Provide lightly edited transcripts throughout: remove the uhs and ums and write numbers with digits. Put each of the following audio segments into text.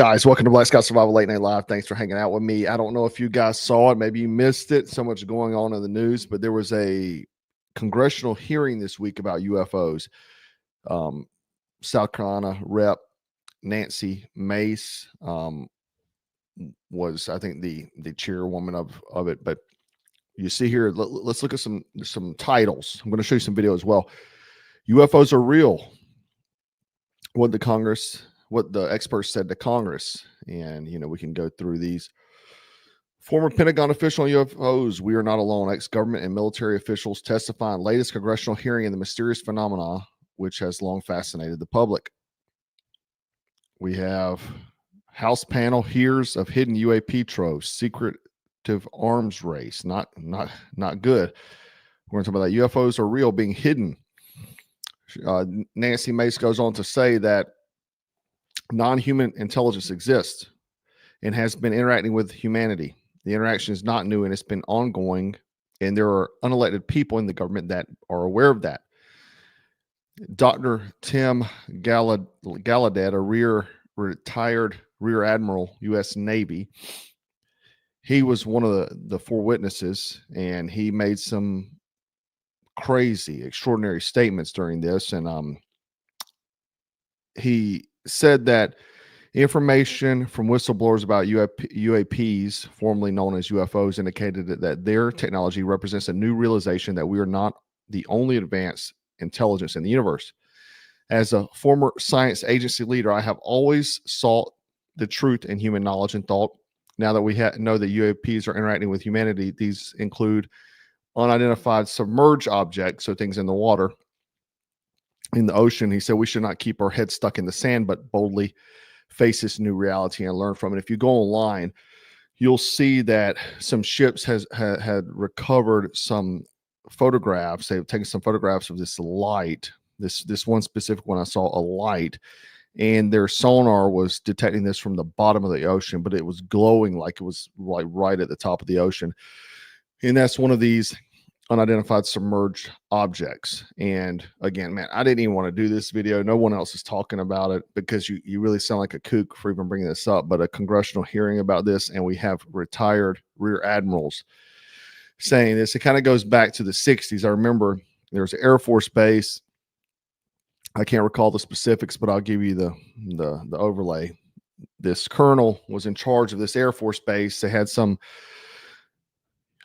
Guys, welcome to Black Scout Survival Late Night Live. Thanks for hanging out with me. I don't know if you guys saw it. Maybe you missed it. So much going on in the news, but there was a congressional hearing this week about UFOs. South Carolina Rep. Nancy Mace was, I think, the chairwoman of it. But you see here, let's look at some titles. I'm going to show you some video as well. UFOs are real. What the experts said to Congress. And, we can go through these. Former Pentagon official on UFOs, we are not alone. Ex-government and military officials testify in latest congressional hearing in the mysterious phenomena, which has long fascinated the public. We have House panel hears of hidden UAP troves, secretive arms race. Not good. We're going to talk about that. UFOs are real, being hidden. Nancy Mace goes on to say that non-human intelligence exists and has been interacting with humanity. The interaction is not new and it's been ongoing, and there are unelected people in the government that are aware of that. Dr. Tim Gallaudet, a retired Rear Admiral, U.S. Navy, he was one of the four witnesses, and he made some crazy, extraordinary statements during this, and he said that information from whistleblowers about UAPs, formerly known as UFOs, indicated that their technology represents a new realization that we are not the only advanced intelligence in the universe. As a former science agency leader, I have always sought the truth in human knowledge and thought. Now that we know that UAPs are interacting with humanity, these include unidentified submerged objects, so things in the water, in the ocean. He said we should not keep our heads stuck in the sand, but boldly face this new reality and learn from it. If you go online, you'll see that some ships had recovered some photographs. They've taken some photographs of this light. This one specific one, I saw a light, and their sonar was detecting this from the bottom of the ocean, but it was glowing like it was like right at the top of the ocean. And that's one of these unidentified submerged objects. And again, man, I didn't even want to do this video. No one else is talking about it because you really sound like a kook for even bringing this up. But a congressional hearing about this, and we have retired rear admirals saying this. It kind of goes back to the 60s. I remember there was an Air Force base. I can't recall the specifics, but I'll give you the overlay. This colonel was in charge of this Air Force base. They had some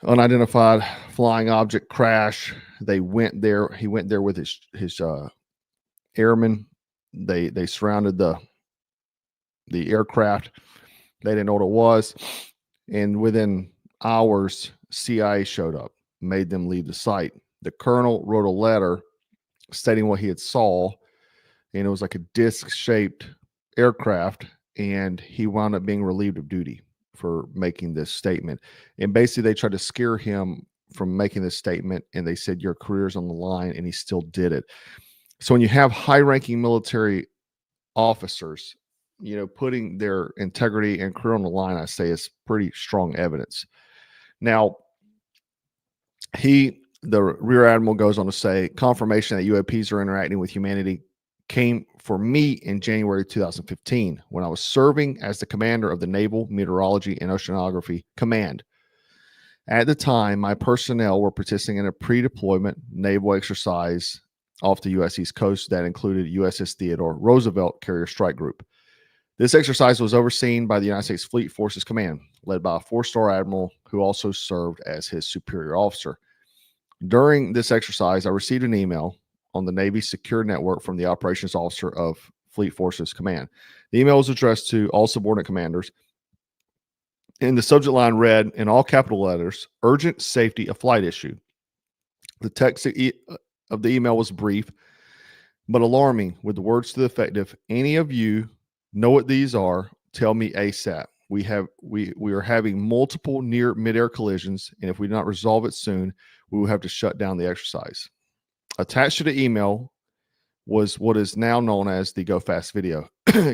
unidentified flying object crash. They went there. He went there with his airmen. They surrounded the aircraft. They didn't know what it was, and within hours, CIA showed up, made them leave the site. The colonel wrote a letter stating what he had saw, and it was like a disc-shaped aircraft, and he wound up being relieved of duty for making this statement. And basically they tried to scare him from making this statement, and they said your career's on the line, and he still did it. So when you have high-ranking military officers, putting their integrity and career on the line, I say is pretty strong evidence. Now, the Rear Admiral goes on to say, confirmation that UAPs are interacting with humanity came for me in January 2015 when I was serving as the commander of the Naval Meteorology and Oceanography Command. At the time, my personnel were participating in a pre-deployment naval exercise off the U.S. East Coast that included USS Theodore Roosevelt Carrier Strike Group. This exercise was overseen by the United States Fleet Forces Command, led by a 4-star admiral who also served as his superior officer. During this exercise, I received an email on the Navy secure network from the operations officer of Fleet Forces Command. The email was addressed to all subordinate commanders, and the subject line read in all capital letters, urgent safety of flight issue. The text of the email was brief but alarming, with the words to the effect, if any of you know what these are, tell me ASAP. We are having multiple near mid-air collisions, and if we do not resolve it soon, we will have to shut down the exercise. Attached to the email was what is now known as the Go Fast video,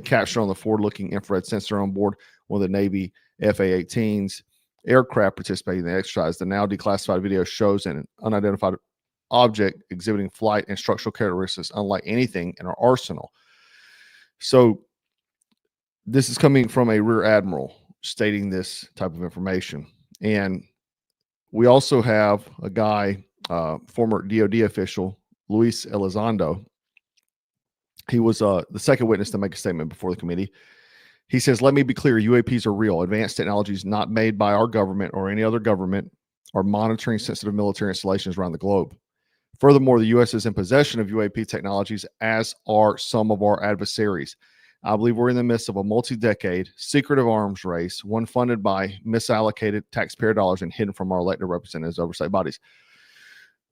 captured on the forward-looking infrared sensor on board one of the Navy FA-18's aircraft participating in the exercise. The now declassified video shows an unidentified object exhibiting flight and structural characteristics unlike anything in our arsenal. So This is coming from a rear admiral stating this type of information. And we also have a guy, former DOD official, Luis Elizondo. He was the second witness to make a statement before the committee. He says, let me be clear, UAPs are real. Advanced technologies not made by our government or any other government are monitoring sensitive military installations around the globe. Furthermore, the U.S. is in possession of UAP technologies, as are some of our adversaries. I believe we're in the midst of a multi-decade secretive arms race, one funded by misallocated taxpayer dollars and hidden from our elected representatives, oversight bodies.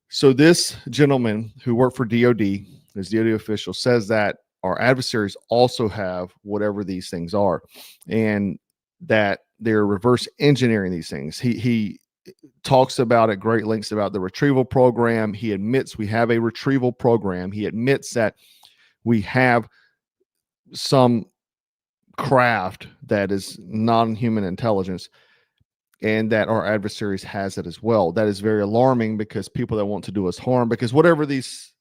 So this gentleman who worked for DOD, this DOD official, says that our adversaries also have whatever these things are, and that they're reverse engineering these things. He talks about at great lengths about the Retrieval program. He admits we have a Retrieval program. He admits that we have some craft that is non-human intelligence, and that our adversaries has it as well. That is very alarming, because people that want to do us harm, because whatever this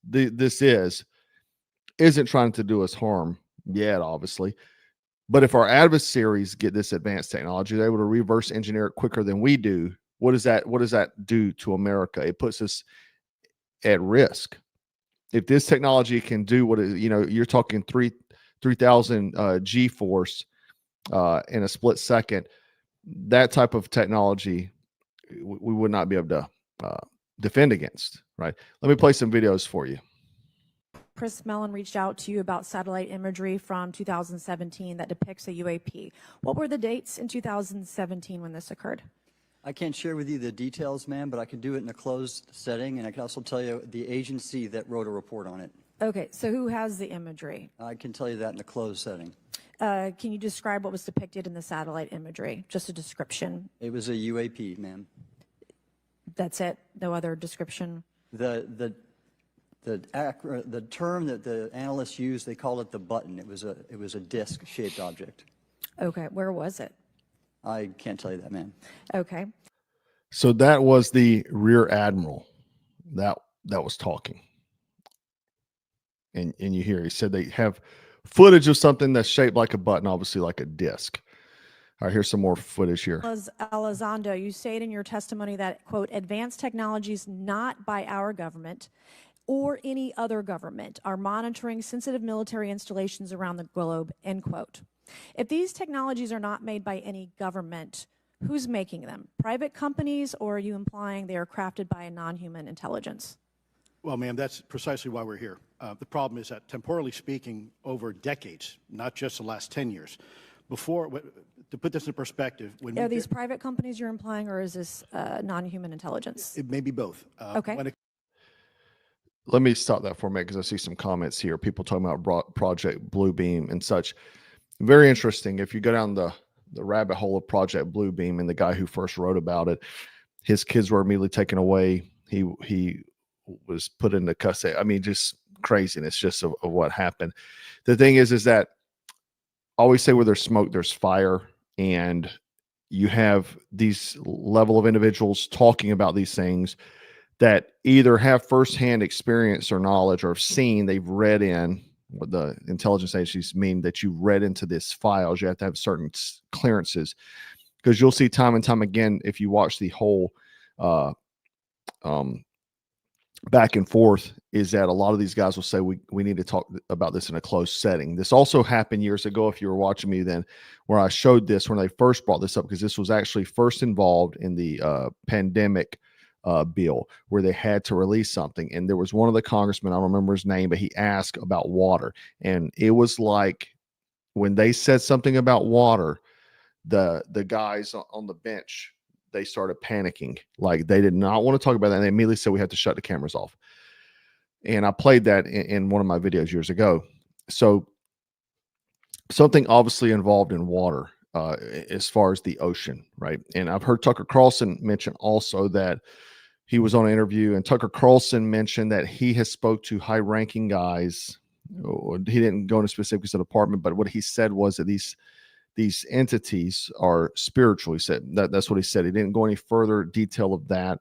isn't trying to do us harm yet, obviously. But if our adversaries get this advanced technology, they're able to reverse engineer it quicker than we do. What does that do to America? It puts us at risk. If this technology can do what it, you're talking 3,000 G force in a split second, that type of technology we would not be able to defend against, right? Let me play some videos for you. Chris Mellon reached out to you about satellite imagery from 2017 that depicts a UAP. What were the dates in 2017 when this occurred? I can't share with you the details, ma'am, but I can do it in a closed setting, and I can also tell you the agency that wrote a report on it. Okay, so who has the imagery? I can tell you that in a closed setting. Can you describe what was depicted in the satellite imagery? Just a description. It was a UAP, ma'am. That's it? No other description? The term that the analysts use, they call it the button. It was a disc-shaped object. Okay, where was it? I can't tell you that, ma'am. Okay. So that was the rear admiral that was talking. And you hear he said they have footage of something that's shaped like a button, obviously like a disc. All right, here's some more footage here. Elizondo, you state in your testimony that, quote, advanced technologies not by our government or any other government are monitoring sensitive military installations around the globe, end quote. If these technologies are not made by any government, who's making them? Private companies, or are you implying they are crafted by a non-human intelligence? Well, ma'am, that's precisely why we're here. The problem is that, temporally speaking, over decades, not just the last 10 years, to put this in perspective, are these private companies you're implying, or is this non-human intelligence? It may be both. Okay. Let me stop that for a minute, because I see some comments here. People talking about Project Bluebeam and such. Very interesting. If you go down the rabbit hole of Project Bluebeam and the guy who first wrote about it, his kids were immediately taken away. He was put into custody. I mean, just craziness just of what happened. The thing is that I always say where there's smoke, there's fire. And you have these level of individuals talking about these things that either have firsthand experience or knowledge, or have seen, they've read in what the intelligence agencies mean, that you read into this files. You have to have certain clearances, because you'll see time and time again, if you watch the whole back and forth, is that a lot of these guys will say we need to talk about this in a closed setting. This also happened years ago, if you were watching me then, where I showed this when they first brought this up, because this was actually first involved in the pandemic bill, where they had to release something. And there was one of the congressmen, I don't remember his name, but he asked about water. And it was like, when they said something about water, the guys on the bench, they started panicking. Like, they did not want to talk about that. And they immediately said we had to shut the cameras off. And I played that in one of my videos years ago. So something obviously involved in water as far as the ocean, right? And I've heard Tucker Carlson mention also that he was on an interview, and Tucker Carlson mentioned that he has spoke to high-ranking guys. He didn't go into specifics of the department, but what he said was that these entities are spiritual. He said that's what he said. He didn't go any further detail of that,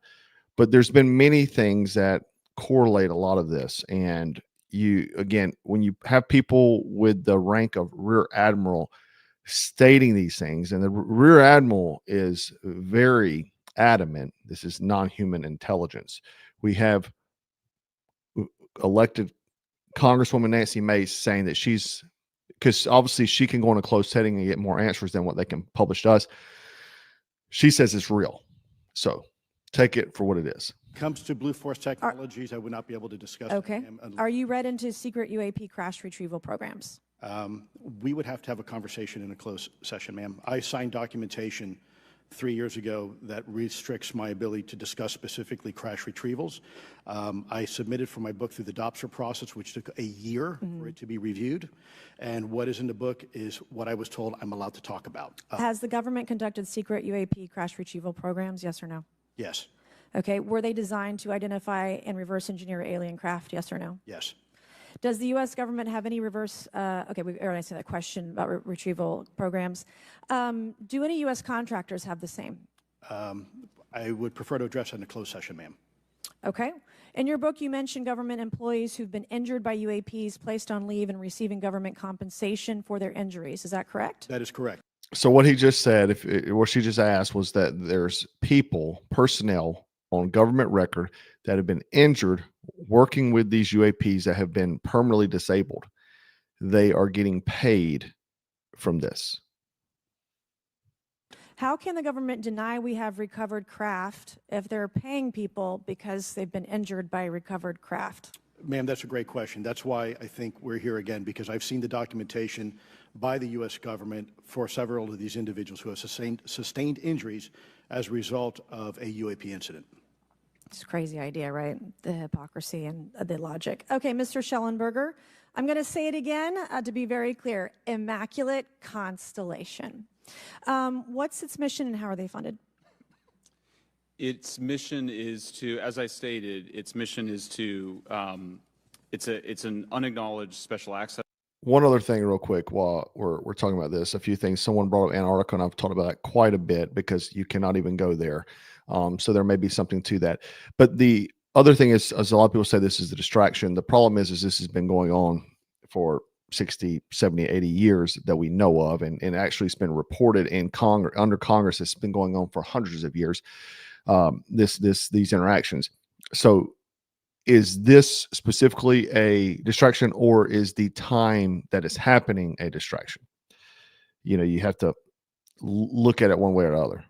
but there's been many things that correlate a lot of this. And you, again, when you have people with the rank of rear admiral stating these things. And the Rear Admiral is very adamant this is non-human intelligence. We have elected Congresswoman Nancy Mace saying that she's, because obviously she can go in a closed setting and get more answers than what they can publish to us. She says it's real. So take it for what it is. Comes to Blue Force Technologies, I would not be able to discuss. Okay. Are you read into secret UAP crash retrieval programs? We would have to have a conversation in a closed session, ma'am. I signed documentation 3 years ago that restricts my ability to discuss specifically crash retrievals. I submitted for my book through the DOPSR process, which took a year for it to be reviewed. And what is in the book is what I was told I'm allowed to talk about. Has the government conducted secret UAP crash retrieval programs, yes or no? Yes. Okay, were they designed to identify and reverse engineer alien craft, yes or no? Yes. Does the U.S. government have any reverse, okay, we already answered that question about retrieval programs. Do any U.S. contractors have the same? I would prefer to address that in a closed session, ma'am. Okay. In your book, you mentioned government employees who've been injured by UAPs, placed on leave, and receiving government compensation for their injuries. Is that correct? That is correct. So what he just said, what she just asked was that there's personnel on government record that have been injured working with these UAPs that have been permanently disabled. They are getting paid from this. How can the government deny we have recovered craft if they're paying people because they've been injured by recovered craft? Ma'am, that's a great question. That's why I think we're here again, because I've seen the documentation by the U.S. government for several of these individuals who have sustained injuries as a result of a UAP incident. It's a crazy idea, right? The hypocrisy and the logic. Okay, Mr. Schellenberger, I'm going to say it again to be very clear. Immaculate Constellation. What's its mission and how are they funded? Its mission is to, as I stated, its mission is to, it's an unacknowledged special access. One other thing real quick while we're talking about this, a few things. Someone brought up Antarctica, and I've talked about that quite a bit because you cannot even go there. So there may be something to that. But the other thing is, as a lot of people say, this is a distraction. The problem is this has been going on for 60, 70, 80 years that we know of. And actually it's been reported in Congress, under Congress. It's been going on for hundreds of years, these interactions. So is this specifically a distraction, or is the time that is happening a distraction? You know, you have to look at it one way or another.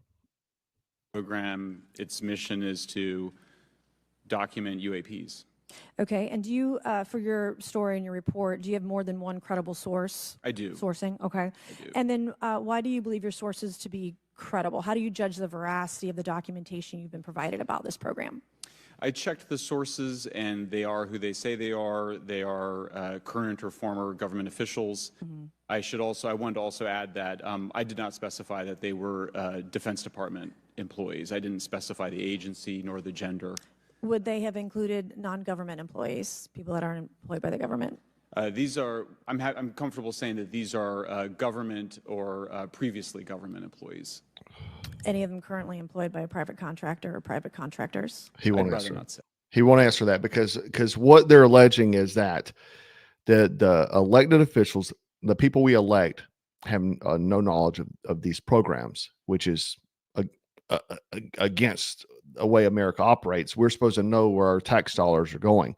Program, its mission is to document UAPs. Okay, and do you, for your story and your report, do you have more than one credible source? I do. Sourcing, okay. I do. And then why do you believe your sources to be credible? How do you judge the veracity of the documentation you've been provided about this program? I checked the sources, and they are who they say they are. They are current or former government officials. Mm-hmm. I wanted to also add that I did not specify that they were Defense Department employees. I didn't specify the agency nor the gender. Would they have included non-government employees, people that aren't employed by the government? These are, I'm comfortable saying that these are government or previously government employees. Any of them currently employed by a private contractor or private contractors? He won't I'd answer. rather not say. He won't answer that because what they're alleging is that the elected officials, the people we elect, have no knowledge of these programs, which is against the way America operates. We're supposed to know where our tax dollars are going.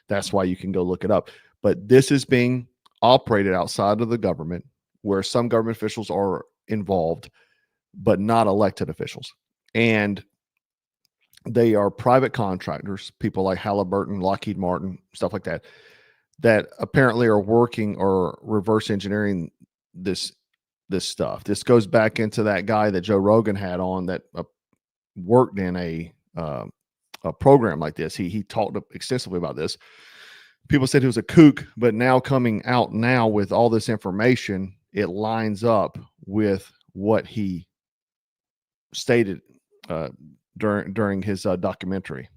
That's why you can go look it up. But this is being operated outside of the government, where some government officials are involved, but not elected officials. And they are private contractors, people like Halliburton, Lockheed Martin, stuff like that, that apparently are working or reverse engineering this stuff. This goes back into that guy that Joe Rogan had on that worked in a program like this. He talked extensively about this. People said he was a kook, but now coming out now with all this information, it lines up with what he stated during his documentary.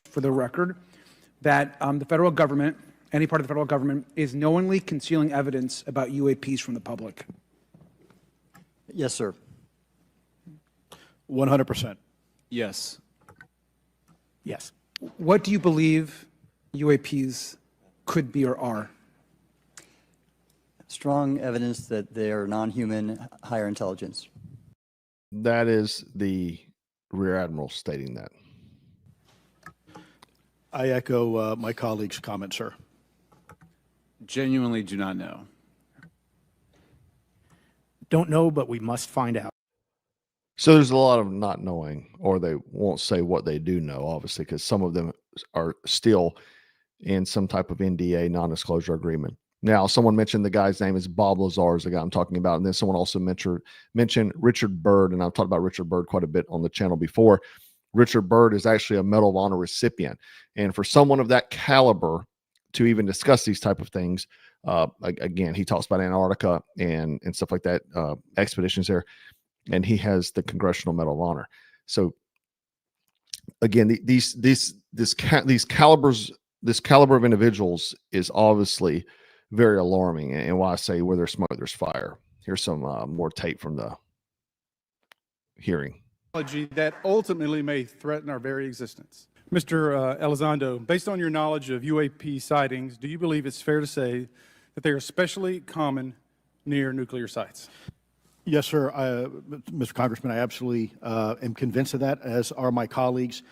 For the record, that the federal government, any part of the federal government, is knowingly concealing evidence about UAPs from the public. Yes, sir. 100%. Yes. Yes. What do you believe UAPs could be or are? Strong evidence that they are non-human, higher intelligence. That is the Rear Admiral stating that. I echo my colleague's comment, sir. Genuinely do not know. Don't know, but we must find out. So there's a lot of not knowing, or they won't say what they do know, obviously, because some of them are still in some type of NDA, non-disclosure agreement. Now, someone mentioned the guy's name is Bob Lazar, is the guy I'm talking about. And then someone also mentioned Richard Byrd, and I've talked about Richard Byrd quite a bit on the channel before. Richard Byrd is actually a Medal of Honor recipient. And for someone of that caliber to even discuss these type of things, again, he talks about Antarctica and stuff like that, expeditions there, and he has the Congressional Medal of Honor. So again, this caliber of individuals is obviously very alarming. And why I say where there's smoke, there's fire. Here's some more tape from the hearing. That ultimately may threaten our very existence. Mr. Elizondo, based on your knowledge of UAP sightings, do you believe it's fair to say that they are especially common near nuclear sites? Yes, sir. Mr. Congressman, I absolutely am convinced of that, as are my colleagues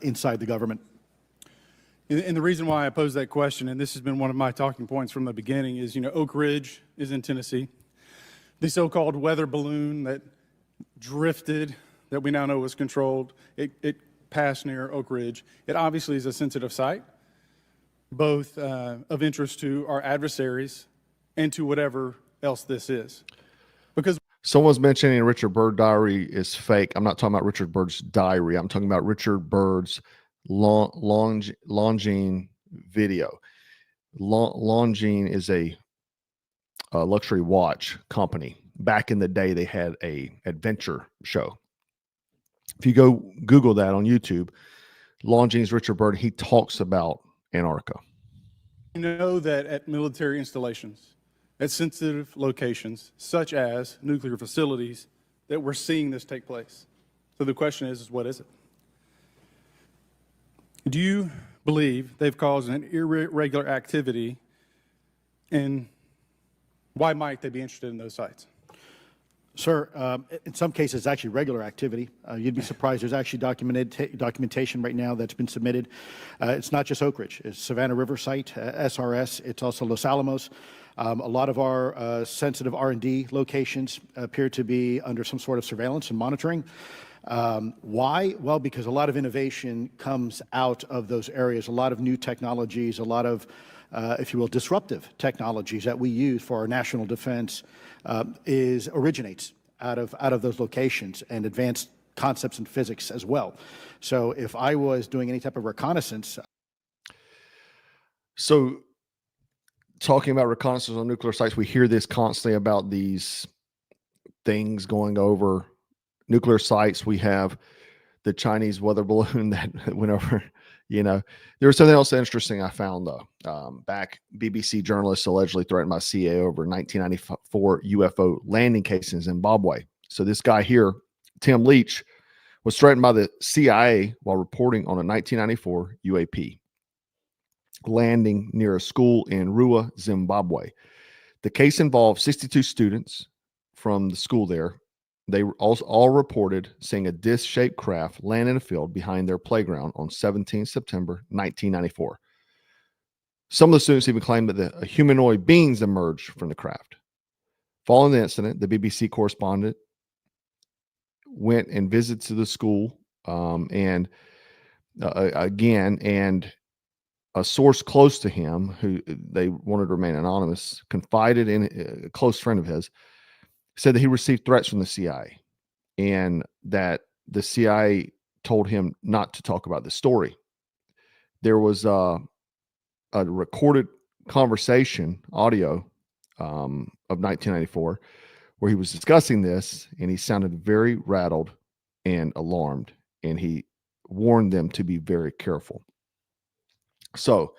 inside the government. And the reason why I pose that question, and this has been one of my talking points from the beginning, is, Oak Ridge is in Tennessee. The so-called weather balloon that drifted, that we now know was controlled, it passed near Oak Ridge. It obviously is a sensitive site, both of interest to our adversaries and to whatever else this is. Because someone's mentioning Richard Byrd diary is fake. I'm not talking about Richard Byrd's diary. I'm talking about Richard Byrd's Longines video. Longines is a luxury watch company. Back in the day, they had a adventure show. If you go Google that on YouTube, Longines Richard Byrd, he talks about Antarctica. you know that at military installations, at sensitive locations, such as nuclear facilities, that we're seeing this take place. So the question is what is it? Do you believe they've caused an irregular activity, and why might they be interested in those sites? Sir, in some cases, it's actually regular activity. You'd be surprised. There's actually documentation right now that's been submitted. It's not just Oak Ridge. It's Savannah River Site, SRS. It's also Los Alamos. A lot of our sensitive R&D locations appear to be under some sort of surveillance and monitoring. Why? Well, because a lot of innovation comes out of those areas, a lot of new technologies, a lot of, if you will, disruptive technologies that we use for our national defense originates out of those locations, and advanced concepts in physics as well. So if I was doing any type of reconnaissance. So talking about reconnaissance on nuclear sites, we hear this constantly about these things going over nuclear sites. We have the Chinese weather balloon that went over, there was something else interesting I found though. Back, BBC journalists allegedly threatened by CIA over 1994 UFO landing case in Zimbabwe. So this guy here, Tim Leach, was threatened by the CIA while reporting on a 1994 UAP landing near a school in Rua, Zimbabwe. The case involved 62 students from the school there. They all reported seeing a disc-shaped craft land in a field behind their playground on 17 September 1994. Some of the students even claimed that humanoid beings emerged from the craft. Following the incident, the BBC correspondent went and visited the school, and a source close to him, who they wanted to remain anonymous, confided in a close friend of his, said that he received threats from the CIA, and that the CIA told him not to talk about the story. There was a recorded conversation, audio, of 1994, where he was discussing this, and he sounded very rattled and alarmed, and he warned them to be very careful. So,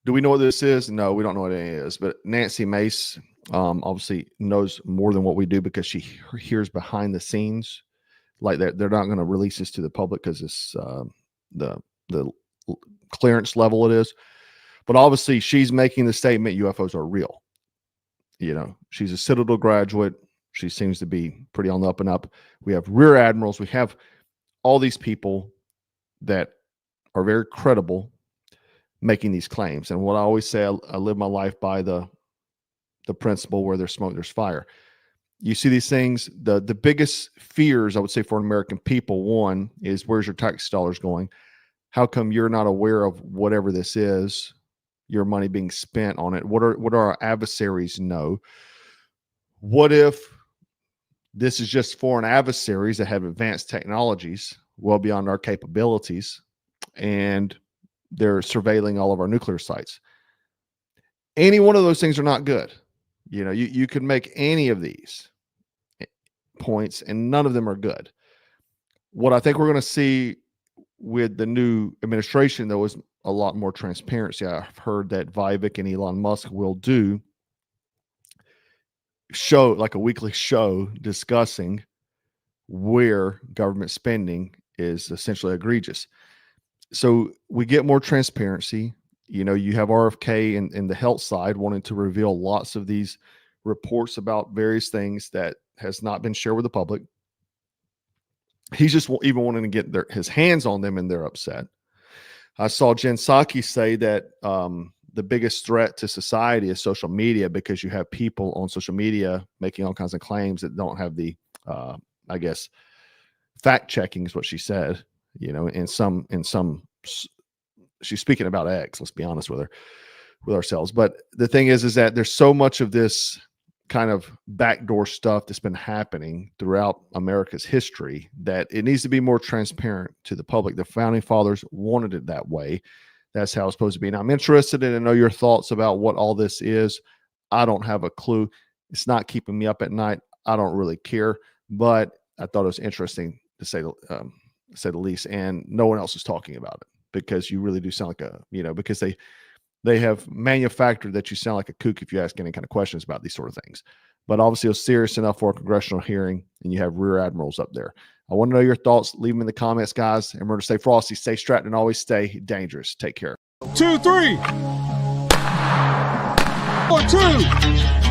do we know what this is? No, we don't know what it is. But Nancy Mace obviously knows more than what we do, because she hears behind the scenes. Like that, they're not going to release this to the public because it's the clearance level it is. But obviously, she's making the statement UFOs are real. She's a Citadel graduate. She seems to be pretty on the up and up. We have rear admirals. We have all these people that are very credible making these claims. And what I always say, I live my life by the principle, where there's smoke, there's fire. You see these things, the biggest fears, I would say, for American people, one is, where's your tax dollars going? How come you're not aware of whatever this is, your money being spent on it? What do our adversaries know? What if this is just foreign adversaries that have advanced technologies well beyond our capabilities, and they're surveilling all of our nuclear sites? Any one of those things are not good. You could make any of these points, and none of them are good. What I think we're going to see with the new administration, though, is a lot more transparency. I've heard that Vivek and Elon Musk will do like a weekly show discussing where government spending is essentially egregious. So we get more transparency. You have RFK in the health side wanting to reveal lots of these reports about various things that has not been shared with the public. He's just even wanting to get his hands on them, and they're upset. I saw Jen Psaki say that the biggest threat to society is social media, because you have people on social media making all kinds of claims that don't have the, I guess, fact checking is what she said. In some, she's speaking about X. Let's be honest with ourselves. But the thing is that there's so much of this kind of backdoor stuff that's been happening throughout America's history that it needs to be more transparent to the public. The founding fathers wanted it that way. That's how it's supposed to be. And I'm interested in to know your thoughts about what all this is. I don't have a clue. It's not keeping me up at night. I don't really care, but I thought it was interesting to say the least. And no one else is talking about it, because you really do sound like because they have manufactured that you sound like a kook if you ask any kind of questions about these sort of things. But obviously, it was serious enough for a congressional hearing, and you have rear admirals up there. I want to know your thoughts. Leave them in the comments, guys. And remember to stay frosty, stay strapped, and always stay dangerous. Take care. 2, 3. 4, 2.